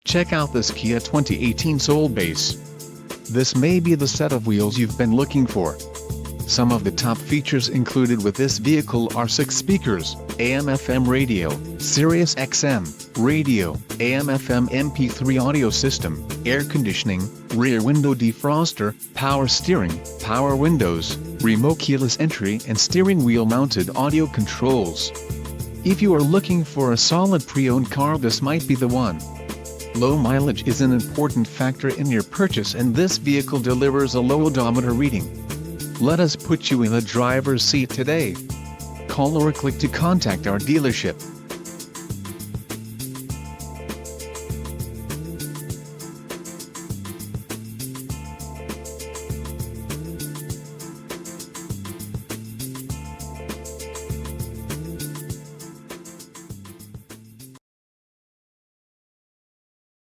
Check out this Kia 2018 Soulbase. This may be the set of wheels you've been looking for. Some of the top features included with this vehicle are 6 speakers, AM/FM radio, Sirius XM, radio, AM/FM MP3 audio system, air conditioning, rear window defroster, power steering, power windows, remote keyless entry and steering wheel mounted audio controls. If you are looking for a solid pre-owned car, this might be the one. Low mileage is an important factor in your purchase, and this vehicle delivers a low odometer reading. Let us put you in the driver's seat today. Call or click to contact our dealership.